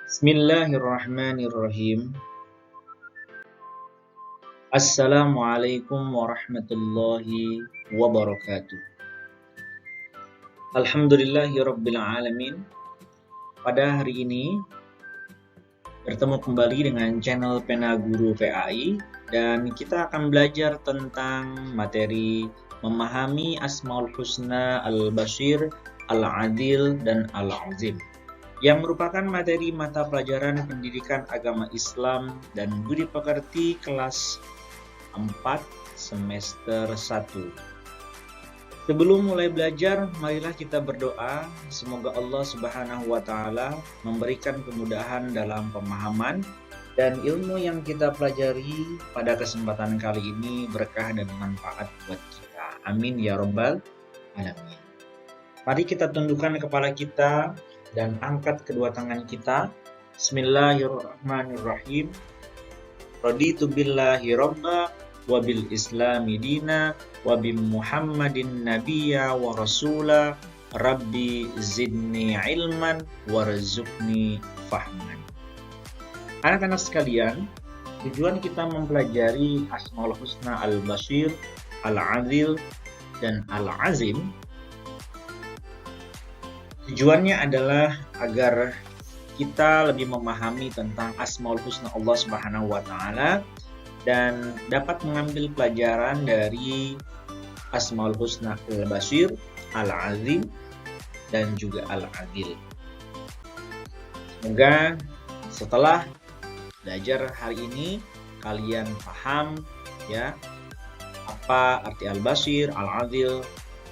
Bismillahirrahmanirrahim. Assalamualaikum warahmatullahi wabarakatuh. Alhamdulillahirabbil alamin. Pada hari ini bertemu kembali dengan channel Pena Guru PAI dan kita akan belajar tentang materi memahami Asmaul Husna Al-Bashir, Al-Adil dan Al-Azim, yang merupakan materi mata pelajaran pendidikan agama Islam dan budi pekerti kelas 4 semester 1. Sebelum mulai belajar, marilah kita berdoa semoga Allah Subhanahu wa taala memberikan kemudahan dalam pemahaman dan ilmu yang kita pelajari pada kesempatan kali ini berkah dan manfaat buat kita. Amin ya rabbal alamin. Mari kita tundukkan kepala kita dan angkat kedua tangan kita. Bismillahirrahmanirrahim. Raditu billahi robba wa bil islami dina wa bi muhammadin nabiyya wa rasula rabbi zidni ilman warzuqni fahman. Anak-anak sekalian, tujuan kita mempelajari Asmaul Husna Al-Bashir, Al-Adil dan Al-Azim, tujuannya adalah agar kita lebih memahami tentang Asmaul Husna Allah Subhanahu wa taala dan dapat mengambil pelajaran dari Asmaul Husna Al-Bashir, Al-Azim dan juga Al-Adil. Semoga setelah belajar hari ini kalian paham ya apa arti Al-Bashir, Al-Adil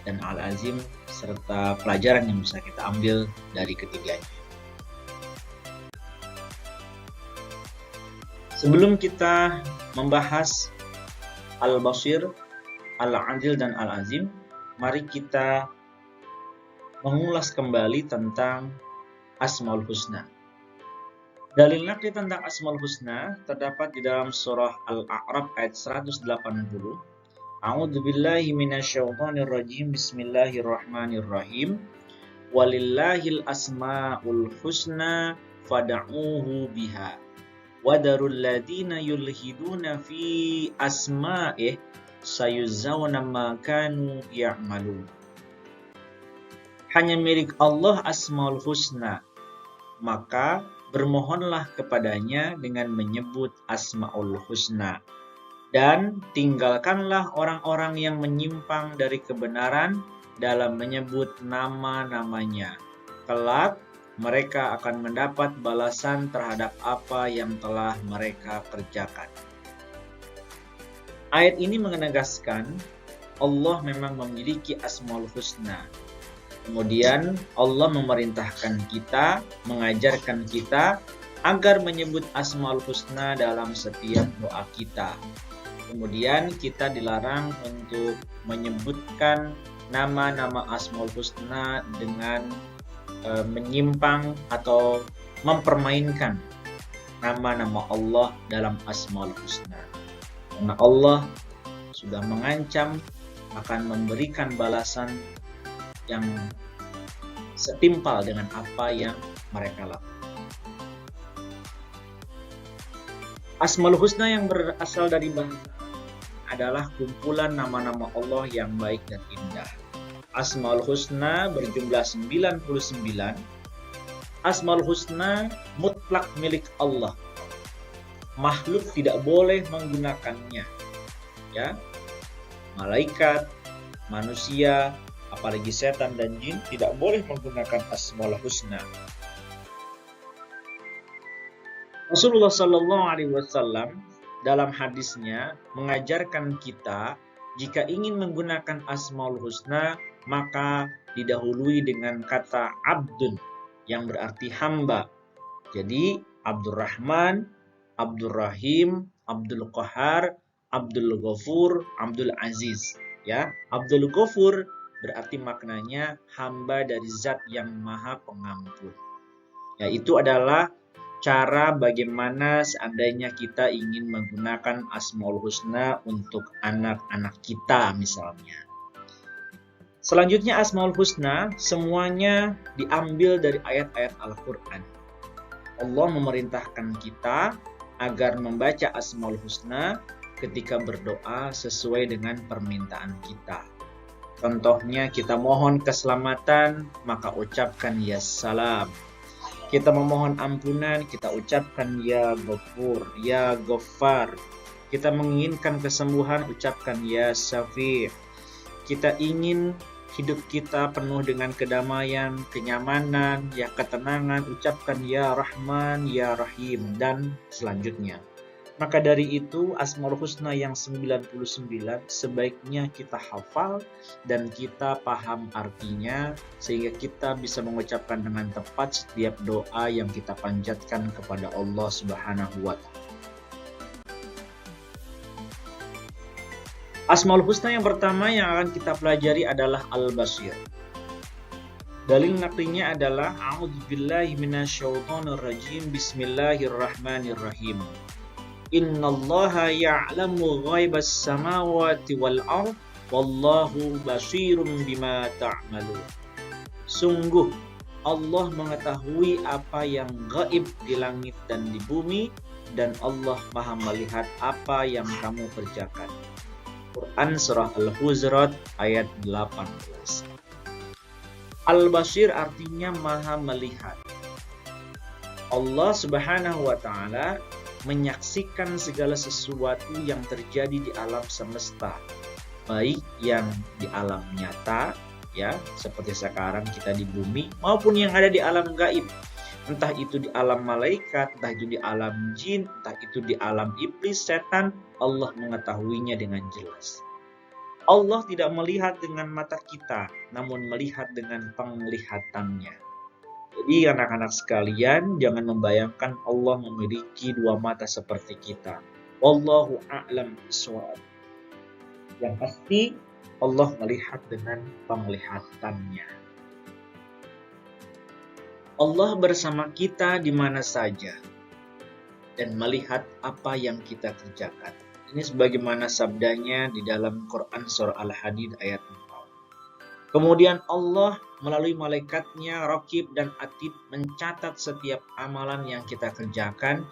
dan Al-Azim serta pelajaran yang bisa kita ambil dari ketiganya. Sebelum kita membahas Al-Bashir, Al-Adil dan Al-Azim, mari kita mengulas kembali tentang Asmaul Husna. Dalil naqli tentang Asmaul Husna terdapat di dalam surah Al-A'raf ayat 180. A'udzu billahi minasyaitonir rajim. Bismillahirrahmanirrahim. Walillahil asmaul husna fad'uuhu biha. Wadarul ladzina yulhiduna fi asma'ih sayuzawna ma kanu ya'malun. Hanya milik Allah Asmaul Husna, maka bermohonlah kepadanya dengan menyebut Asmaul Husna. Dan tinggalkanlah orang-orang yang menyimpang dari kebenaran dalam menyebut nama-namanya. Kelak mereka akan mendapat balasan terhadap apa yang telah mereka kerjakan. Ayat ini menegaskan Allah memang memiliki Asmaul Husna. Kemudian Allah memerintahkan kita, mengajarkan kita agar menyebut Asmaul Husna dalam setiap doa kita. Kemudian kita dilarang untuk menyebutkan nama-nama Asmaul Husna dengan menyimpang atau mempermainkan nama-nama Allah dalam Asmaul Husna. Karena Allah sudah mengancam akan memberikan balasan yang setimpal dengan apa yang mereka lakukan. Asmaul Husna yang berasal dari bahasa adalah kumpulan nama-nama Allah yang baik dan indah. Asmaul Husna berjumlah 99. Asmaul Husna mutlak milik Allah. Makhluk tidak boleh menggunakannya. Ya. Malaikat, manusia, apalagi setan dan jin tidak boleh menggunakan Asmaul Husna. Rasulullah Shallallahu Alaihi Wasallam dalam hadisnya mengajarkan kita jika ingin menggunakan Asmaul Husna maka didahului dengan kata Abdun yang berarti hamba. Jadi Abdurrahman, Abdurrahim, Abdul Qahar, Abdul Ghafur, Abdul Aziz. Ya, Abdul Ghafur berarti maknanya hamba dari Zat yang Maha Pengampun. Yaitu adalah cara bagaimana seandainya kita ingin menggunakan Asmaul Husna untuk anak-anak kita misalnya. Selanjutnya Asmaul Husna semuanya diambil dari ayat-ayat Al-Quran. Allah memerintahkan kita agar membaca Asmaul Husna ketika berdoa sesuai dengan permintaan kita. Contohnya kita mohon keselamatan, maka ucapkan ya salam. Kita memohon ampunan, kita ucapkan ya Ghafur, ya Ghaffar. Kita menginginkan kesembuhan, ucapkan ya Syafi'. Kita ingin hidup kita penuh dengan kedamaian, kenyamanan, ya ketenangan, ucapkan ya Rahman, ya Rahim, dan selanjutnya. Maka dari itu Asmaul Husna yang 99 sebaiknya kita hafal dan kita paham artinya sehingga kita bisa mengucapkan dengan tepat setiap doa yang kita panjatkan kepada Allah Subhanahu wa Ta'ala. Asmaul Husna yang pertama yang akan kita pelajari adalah Al-Basir. Dalil naklinya adalah A'udzubillahi minasyaitonirrajim. Bismillahirrahmanirrahim. Innallaha ya'lamu ghaibas samawati wal ard wallahu basirun bima ta'malun. Sungguh Allah mengetahui apa yang gaib di langit dan di bumi, dan Allah Maha melihat apa yang kamu kerjakan. Quran Surah Al-Hujurat ayat 18. Al-Basir artinya maha melihat. Allah Subhanahu wa Ta'ala menyaksikan segala sesuatu yang terjadi di alam semesta, baik yang di alam nyata, ya, seperti sekarang kita di bumi, maupun yang ada di alam gaib. Entah itu di alam malaikat, entah itu di alam jin, entah itu di alam iblis, setan, Allah mengetahuinya dengan jelas. Allah tidak melihat dengan mata kita, namun melihat dengan penglihatannya. Jadi anak-anak sekalian, jangan membayangkan Allah memiliki dua mata seperti kita. Wallahu a'lam bishawab. Yang pasti, Allah melihat dengan penglihatannya. Allah bersama kita di mana saja dan melihat apa yang kita kerjakan. Ini sebagaimana sabdanya di dalam Quran Surah Al-Hadid ayat 4. Kemudian Allah melalui malaikatnya Raqib dan Atid mencatat setiap amalan yang kita kerjakan,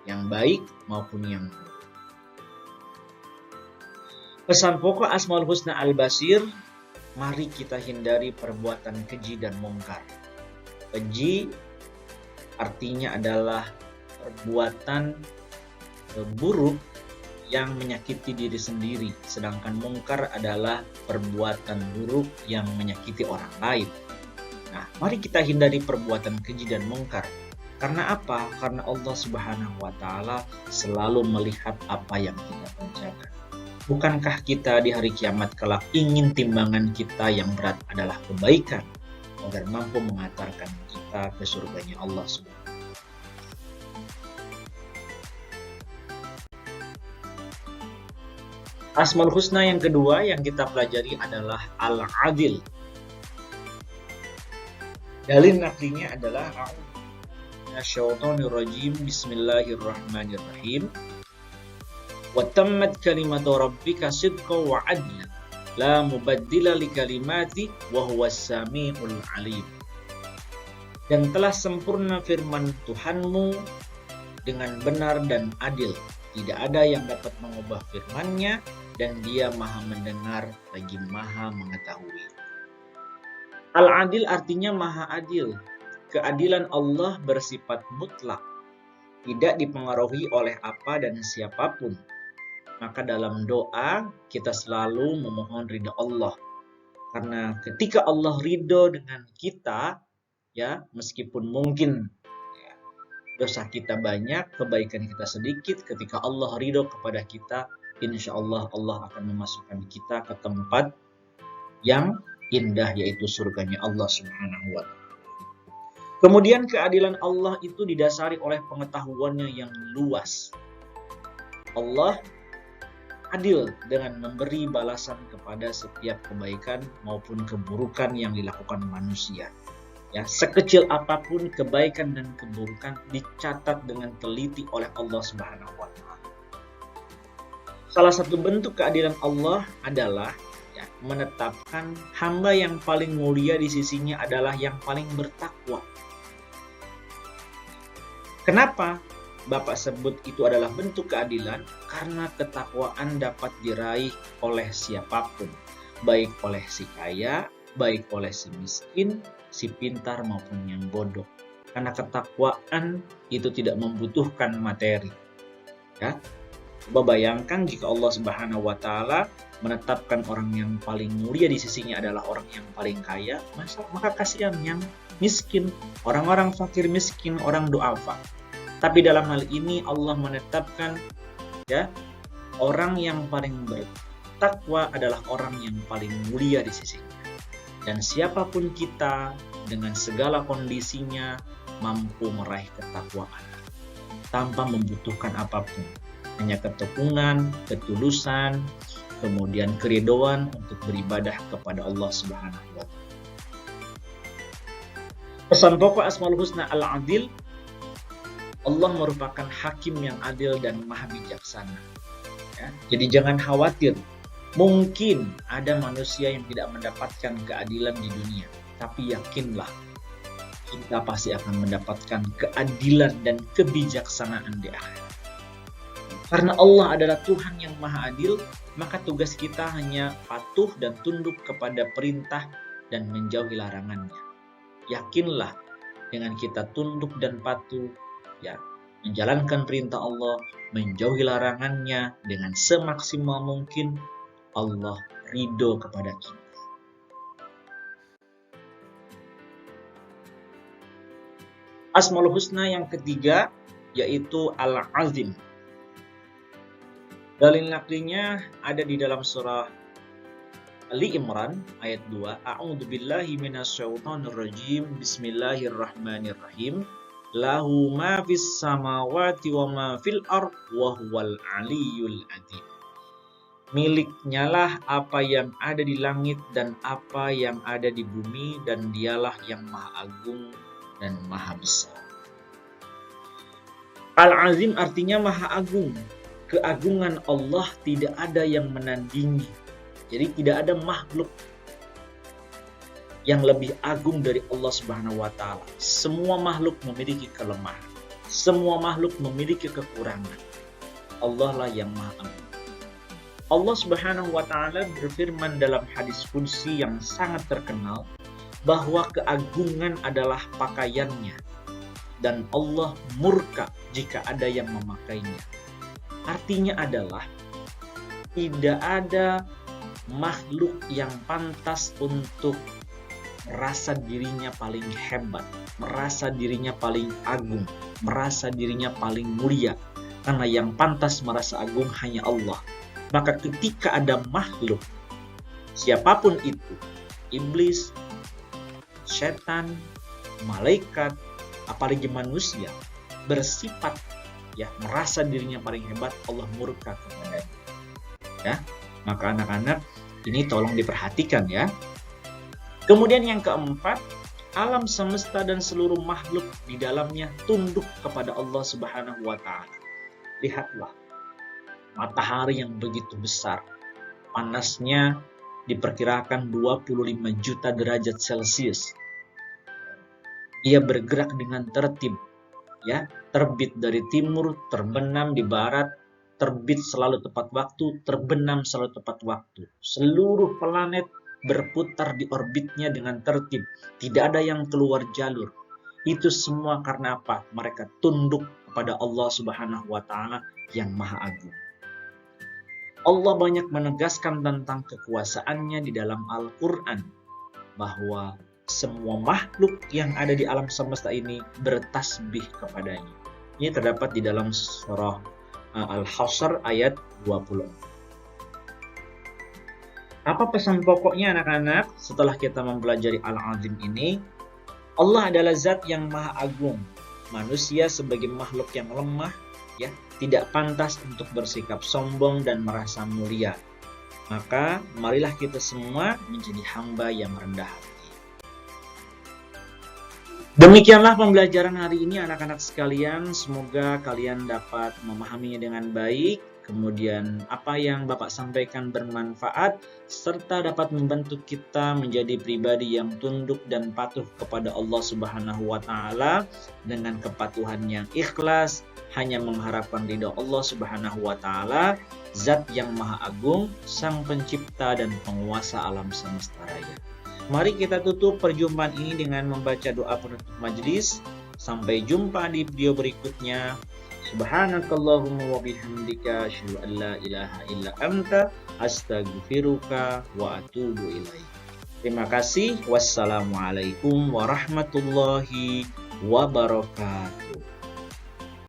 yang baik maupun yang buruk. Pesan pokok Asmaul Husna Al-Basir, mari kita hindari perbuatan keji dan mungkar. Keji artinya adalah perbuatan buruk yang menyakiti diri sendiri, sedangkan mungkar adalah perbuatan buruk yang menyakiti orang lain. Nah, mari kita hindari perbuatan keji dan mungkar. Karena apa? Karena Allah Subhanahu wa Ta'ala selalu melihat apa yang kita kerjakan. Bukankah kita di hari kiamat kelak ingin timbangan kita yang berat adalah kebaikan, agar mampu mengantarkan kita ke surganya Allah Subhanahu. Asmaul Husna yang kedua yang kita pelajari adalah Al-Adil. Dalil naklinya adalah A'udzubillahi Bismillahirrahmanirrahim. Wa tammat kalimatu rabbika sidqan wa 'adlan. La mubaddila li kalimati wa huwas samiul alim. Dan telah sempurna firman Tuhanmu dengan benar dan adil. Tidak ada yang dapat mengubah firman-Nya, dan Dia Maha mendengar lagi Maha mengetahui. Al-Adil artinya Maha Adil. Keadilan Allah bersifat mutlak, tidak dipengaruhi oleh apa dan siapapun. Maka dalam doa kita selalu memohon ridha Allah. Karena ketika Allah ridho dengan kita, ya, meskipun mungkin dosa kita banyak, kebaikan kita sedikit, ketika Allah ridho kepada kita, insya Allah Allah akan memasukkan kita ke tempat yang indah, yaitu surganya Allah Subhanahu wa Ta'ala. Kemudian keadilan Allah itu didasari oleh pengetahuannya yang luas. Allah adil dengan memberi balasan kepada setiap kebaikan maupun keburukan yang dilakukan manusia. Ya, sekecil apapun kebaikan dan keburukan dicatat dengan teliti oleh Allah Subhanahu wa Ta'ala. Salah satu bentuk keadilan Allah adalah menetapkan hamba yang paling mulia di sisinya adalah yang paling bertakwa. Kenapa Bapak sebut itu adalah bentuk keadilan? Karena ketakwaan dapat diraih oleh siapapun, baik oleh si kaya, baik oleh si miskin, si pintar maupun yang bodoh. Karena ketakwaan itu tidak membutuhkan materi. Ya, coba bayangkan jika Allah Subhanahu wa Ta'ala menetapkan orang yang paling mulia di sisinya adalah orang yang paling kaya, maka kasihan yang miskin, orang-orang fakir miskin, orang duafa. Tapi dalam hal ini Allah menetapkan ya orang yang paling bertakwa adalah orang yang paling mulia di sisinya. Dan siapapun kita dengan segala kondisinya mampu meraih ketakwaan tanpa membutuhkan apapun. Hanya ketekunan, ketulusan, kemudian keridhaan untuk beribadah kepada Allah Subhanahu wa Ta'ala. Pesan pokok Asmaul Husna Al-Adil, Allah merupakan hakim yang adil dan maha bijaksana. Ya, jadi jangan khawatir. Mungkin ada manusia yang tidak mendapatkan keadilan di dunia, tapi yakinlah kita pasti akan mendapatkan keadilan dan kebijaksanaan di akhirat. Karena Allah adalah Tuhan yang maha adil, maka tugas kita hanya patuh dan tunduk kepada perintah dan menjauhi larangannya. Yakinlah dengan kita tunduk dan patuh, ya, menjalankan perintah Allah, menjauhi larangannya dengan semaksimal mungkin, Allah ridho kepada kita. Asmaul Husna yang ketiga yaitu Al-Azim. Dalil naklinya ada di dalam surah Ali Imran ayat 2. A'udzubillahi minasyaitonirrajim. Bismillahirrahmanirrahim. Lahu ma fis samawati wa ma fil ard wa huwal aliyyul adzim. Miliknya lah apa yang ada di langit dan apa yang ada di bumi, dan dialah yang maha agung dan maha besar. Al-Azim artinya maha agung. Keagungan Allah tidak ada yang menandingi. Jadi tidak ada makhluk yang lebih agung dari Allah Subhanahu wa Ta'ala. Semua makhluk memiliki kelemahan. Semua makhluk memiliki kekurangan. Allah lah yang maha agung. Allah Subhanahu wa Ta'ala berfirman dalam hadis qudsi yang sangat terkenal bahwa keagungan adalah pakaiannya dan Allah murka jika ada yang memakainya. Artinya adalah tidak ada makhluk yang pantas untuk merasa dirinya paling hebat, merasa dirinya paling agung, merasa dirinya paling mulia. Karena yang pantas merasa agung hanya Allah. Maka ketika ada makhluk, siapapun itu, iblis, setan, malaikat, apalagi manusia, bersifat ya merasa dirinya paling hebat, Allah murka kepadanya. Ya, maka anak-anak ini tolong diperhatikan ya. Kemudian yang keempat, alam semesta dan seluruh makhluk di dalamnya tunduk kepada Allah Subhanahu wa Ta'ala. Lihatlah matahari yang begitu besar, panasnya diperkirakan 25 juta derajat Celcius. Ia bergerak dengan tertib, ya, terbit dari timur, terbenam di barat, terbit selalu tepat waktu, terbenam selalu tepat waktu. Seluruh planet berputar di orbitnya dengan tertib, tidak ada yang keluar jalur. Itu semua karena apa? Mereka tunduk kepada Allah Subhanahu wa Ta'ala yang Maha Agung. Allah banyak menegaskan tentang kekuasaannya di dalam Al-Quran, bahwa semua makhluk yang ada di alam semesta ini bertasbih kepadanya. Ini terdapat di dalam surah Al-Hasyr ayat 20. Apa pesan pokoknya anak-anak setelah kita mempelajari Al-Azim ini? Allah adalah zat yang maha agung. Manusia sebagai makhluk yang lemah, ya, tidak pantas untuk bersikap sombong dan merasa mulia. Maka marilah kita semua menjadi hamba yang rendah hati. Demikianlah pembelajaran hari ini anak-anak sekalian. Semoga kalian dapat memahaminya dengan baik. kemudian apa yang Bapak sampaikan bermanfaat, serta dapat membantu kita menjadi pribadi yang tunduk dan patuh kepada Allah Subhanahu wa Ta'ala dengan kepatuhan yang ikhlas, hanya mengharapkan ridha Allah Subhanahu wa Ta'ala, Zat yang Maha Agung, Sang Pencipta dan Penguasa alam semesta raya. Mari kita tutup perjumpaan ini dengan membaca doa penutup majelis. Sampai jumpa di video berikutnya. Subhanakallahumma wa bihamdika asyhadu an la ilaha illa anta astaghfiruka wa atubu ilaik. Terima kasih. Wassalamualaikum warahmatullahi wabarakatuh.